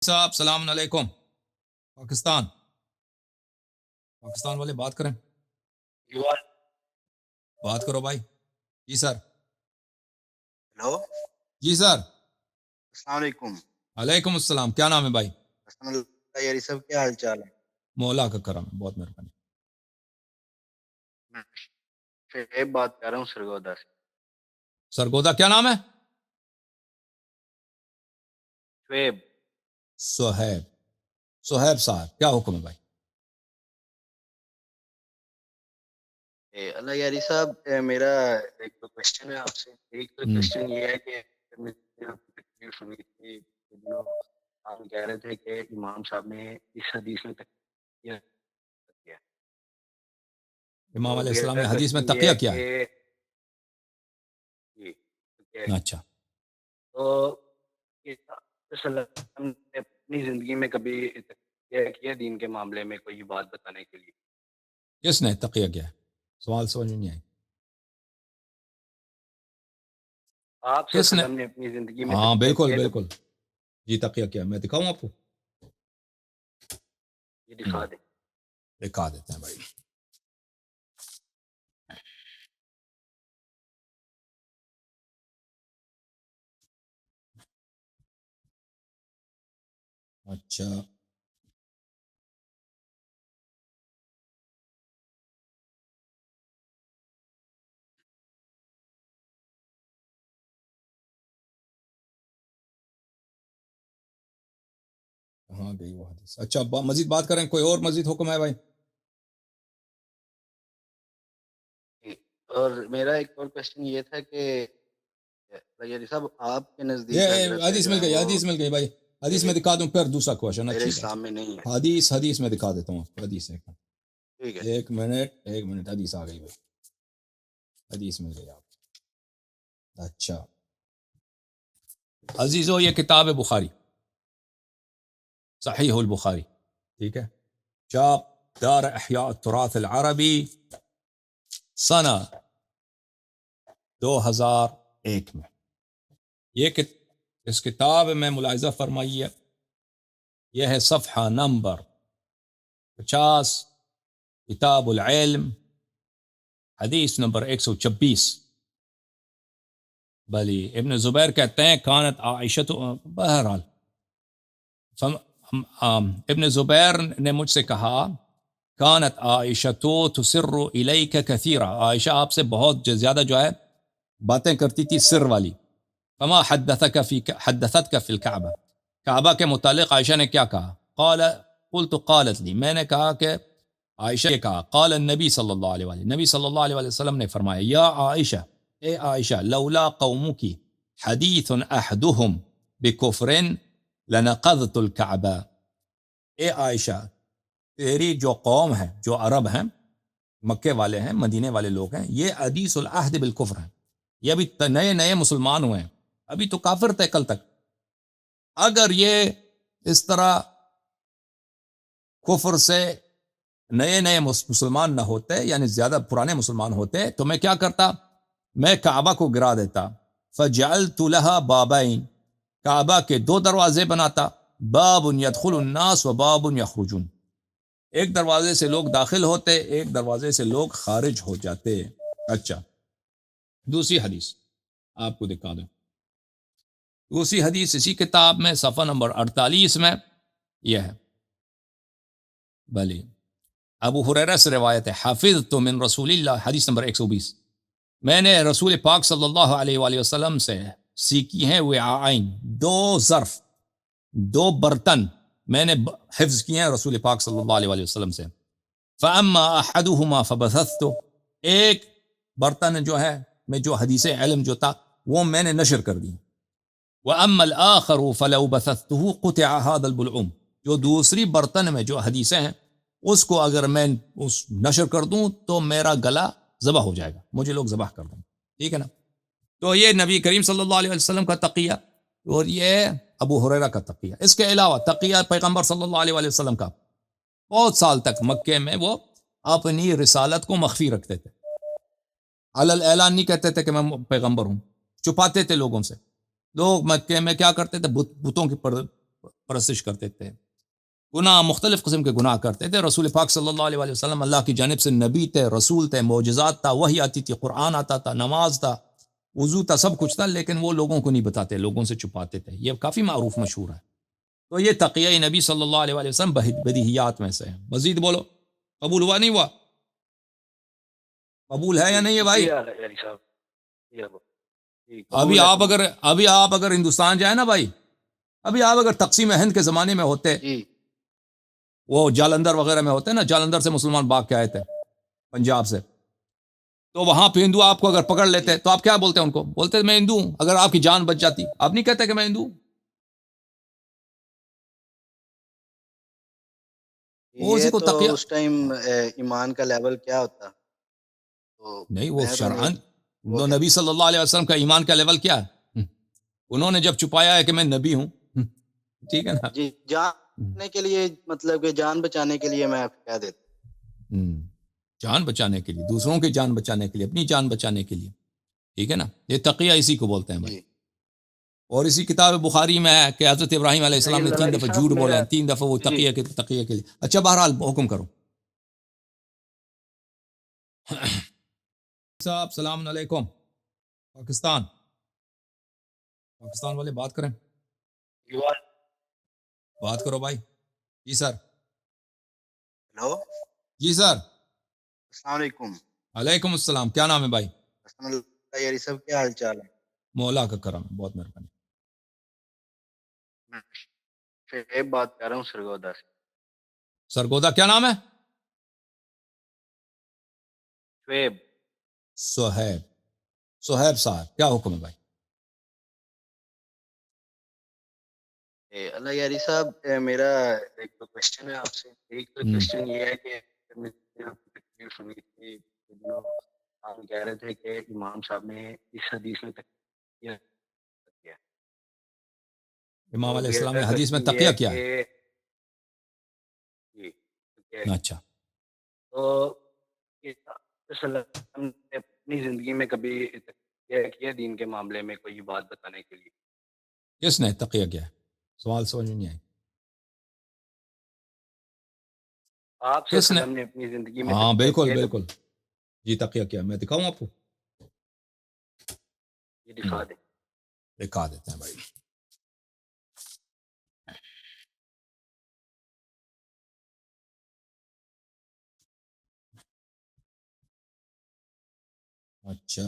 صاحب السلام علیکم. پاکستان پاکستان والے بات کریں. بات کرو بھائی. جی سر. ہلو جی سر. السلام علیکم. علیکم السلام. کیا نام ہے بھائی؟ حسن اللہ یاری صاحب کیا حال چال ہے؟ مولا کا کرم ہے, بہت مہربانی. میں شعیب بات کر رہا ہوں سرگودا سے. سرگودا کیا نام ہے؟ شعیب. سہیب. سہیب صاحب کیا حکم ہے بھائی؟ اللہ یاری صاحب میرا ایک تو کوشچن ہے آپ سے. ایک تو کوشچن یہ ہے کہ تکلیف سنی تھی آپ کہہ رہے تھے کہ امام صاحب نے اس حدیث میں تقیہ کیا. امام علیہ السلام نے میرا حدیث میں کوشچن یہ تقیہ ہے کیا ہے. کہ جی اچھا. تو اپنی زندگی میں کبھی تقیہ کیا دین کے معاملے میں کوئی بات بتانے کے لیے؟ کس نے تقیہ کیا ہے؟ سوال سمجھ میں نہیں آئی. آپ صلی اللہ کس علیہ نے؟ وسلم نے اپنی زندگی میں ہاں تقیہ بالکل کیا بالکل. جی تقیہ کیا, میں دکھاؤں آپ کو؟ یہ دکھا دیں. دکھا دیتے ہیں بھائی. اچھا کہاں گئی وہ حدیث؟ اچھا مزید بات کریں, کوئی اور مزید حکم ہے بھائی؟ اور میرا ایک اور کوشچن یہ تھا کہ یاری صاحب آپ کے نزدیک یہ حضرت حدیث جو مل ہے گئی, وہ حدیث مل گئی بھائی. حدیث میں دکھا دوں پھر دوسرا کوشچن. میرے ٹھیک ہے اسلام میں نہیں ہے. حدیث میں دکھا دیتا ہوں. حدیث ٹھیک ہے. ایک منٹ حدیث آ گئی بھائی. حدیث مل گئی آپ. اچھا عزیزو, یہ کتاب ہے بخاری, صحیح البخاری. ٹھیک ہے. چاپ دار احیاء التراث العربی سنہ 2001 میں. یہ اس کتاب میں ملاحظہ فرمائیے, یہ ہے صفحہ نمبر 50, کتاب العلم, حدیث نمبر 126. بلی ابن زبیر کہتے ہیں کانت عائشہ, بہرحال ابن زبیر نے مجھ سے کہا کانت عائشہ تسر الیک کثیرا, عائشہ آپ سے بہت زیادہ جو ہے باتیں کرتی تھی سر والی. فما حدثتك فی الکعبہ, کعبہ کے متعلق عائشہ نے کیا کہا؟ قلت قالت لی, میں نے کہا کہ عائشہ نے کہا قال النبی صلی اللہ علیہ وسلم, نبی صلی اللہ علیہ وسلم نے فرمایا یا عائشہ, اے عائشہ, لولا قومک حدیث احدهم بکفر لنقضت الکعبہ. اے عائشہ, تیری جو قوم ہے, جو عرب ہیں, مکے والے ہیں, مدینے والے لوگ ہیں, یہ حدیث العہد بالکفر ہیں. یہ ابھی نئے نئے مسلمان ہوئے ہیں, ابھی تو کافر تھے کل تک. اگر یہ اس طرح کفر سے نئے نئے مسلمان نہ ہوتے, یعنی زیادہ پرانے مسلمان ہوتے, تو میں کیا کرتا؟ میں کعبہ کو گرا دیتا. فجعلت لها بابین, کعبہ کے 2 دروازے بناتا, باب يدخل الناس و باب یخرجون, ایک دروازے سے لوگ داخل ہوتے, ایک دروازے سے لوگ خارج ہو جاتے. اچھا دوسری حدیث آپ کو دکھا دوں. دوسری حدیث اسی کتاب میں صفحہ نمبر 48 میں یہ ہے. بلی ابو ہریرہ سے روایت ہے, حفظت من رسول اللہ, حدیث نمبر 120, میں نے رسول پاک صلی اللہ علیہ وآلہ وسلم سے سیکھی ہیں وعائن, 2 ظرف, 2 برتن میں نے حفظ کیے ہیں رسول پاک صلی اللہ علیہ وآلہ وسلم سے. فاما احدهما فبثثت, ایک برتن جو ہے میں جو حدیث علم جو تھا وہ میں نے نشر کر دی. واما الاخر فلو بثثته قطع هذا البلعوم, جو دوسری برتن میں جو حدیثیں ہیں اس کو اگر میں اس نشر کر دوں تو میرا گلا ذبح ہو جائے گا, مجھے لوگ ذبح کر دیں. ٹھیک ہے نا. تو یہ نبی کریم صلی اللہ علیہ وسلم کا تقیہ, اور یہ ابو ہریرہ کا تقیہ. اس کے علاوہ تقیہ پیغمبر صلی اللہ علیہ وسلم کا, بہت سال تک مکے میں وہ اپنی رسالت کو مخفی رکھتے تھے, علل اعلان نہیں کہتے تھے کہ میں پیغمبر ہوں, چھپاتے تھے لوگوں سے. لوگ مکے میں کیا کرتے تھے, بتوں کی پرستش کرتے تھے، گناہ مختلف قسم کے گناہ کرتے تھے. رسول پاک صلی اللہ علیہ وآلہ وسلم اللہ کی جانب سے نبی تھے، رسول تھے، معجزات تھا، وحی آتی تھی، قرآن آتا تھا، نماز تھا، وضو تھا، سب کچھ تھا، لیکن وہ لوگوں کو نہیں بتاتے، لوگوں سے چھپاتے تھے. یہ کافی معروف مشہور ہے. تو یہ تقیہ نبی صلی اللہ علیہ وآلہ وسلم بدیہیات میں سے ہے. مزید بولو، قبول ہوا نہیں ہوا؟ قبول ہے یا نہیں ہے بھائی؟ جی یاری صاحب، جی جی ابھی قبول ہے، قبول. آپ اگر ہندوستان جائیں نا بھائی، ابھی آپ اگر تقسیم ہند کے زمانے میں ہوتے، جی وہ جالندھر وغیرہ میں ہوتے نا، جالندھر سے مسلمان بھاگ کے آئے تھے پنجاب سے، تو وہاں پہ ہندو آپ کو اگر پکڑ لیتے جی تو آپ کیا بولتے ہیں ان کو؟ بولتے میں ہندو ہوں. اگر آپ کی جان بچ جاتی، آپ نہیں کہتے کہ میں ہندو ہوں. وہ اسی یہ کو تو تقیہ، اس ٹائم ایمان کا لیول کیا ہوتا، تو نہیں وہ میں تو نہیں شرعن وہ نبی صلی اللہ علیہ وسلم کا ایمان کا لیول کیا ہے؟ انہوں نے جب چھپایا ہے کہ میں نبی ہوں، ٹھیک ہے نا. جی جاننے کے لیے، مطلب کہ جان بچانے کے لیے میں کہہ دیتا. جان بچانے کے لیے، دوسروں کی جان بچانے کے لیے، اپنی جان بچانے کے لیے، ٹھیک ہے نا. یہ تقیہ اسی کو بولتے ہیں بھائی. جی اور اسی کتاب بخاری میں ہے کہ حضرت ابراہیم علیہ السلام نے 3 للاری دفعہ صاحب جھوٹ بولے میرا. ہیں، 3 دفعہ وہ جی تقیہ کے لیے. اچھا بہرحال حکم کرو. صاحب السلام علیکم. پاکستان والے بات کریں، بات کرو بھائی. جی سر. ہلو، جی سر. السلام علیکم. علیکم السلام. کیا نام ہے بھائی؟ السلام اللہ یاری صاحب، کیا حال چال ہے؟ مولا کا کرم ہے، بہت مہربانی. میں شعیب بات کر رہا ہوں سرگودا سے. سرگودا کیا نام ہے؟ شعیب. صہیب صاحب، کیا حکم ہے بھائی؟ اللہ یاری صاحب، میرا ایک تو کوشچن ہے آپ سے. ایک تو کوشچن یہ ہے کہ تکلیف سنی تھی، آپ کہہ رہے تھے کہ امام صاحب نے اس حدیث میں تقیہ کیا. امام تو علیہ السلام میرا نے حدیث میں کوشچن یہ تقیہ ہے کیا ہے؟ کہ جی اچھا. تو صلی اللہ علیہ وسلم نے اپنی زندگی میں کبھی تقیہ کیا دین کے معاملے میں کوئی بات بتانے کے لیے؟ کس نے تقیہ کیا ہے؟ سوال سمجھ میں نہیں آئی. آپ صلی کس اللہ نے؟ علیہ وسلم نے اپنی زندگی میں ہاں تقیہ بالکل کیا کبھی؟ بالکل. جی تقیہ کیا، میں دکھاؤں آپ کو؟ یہ دکھا دیں. دکھا دیتے ہیں بھائی. اچھا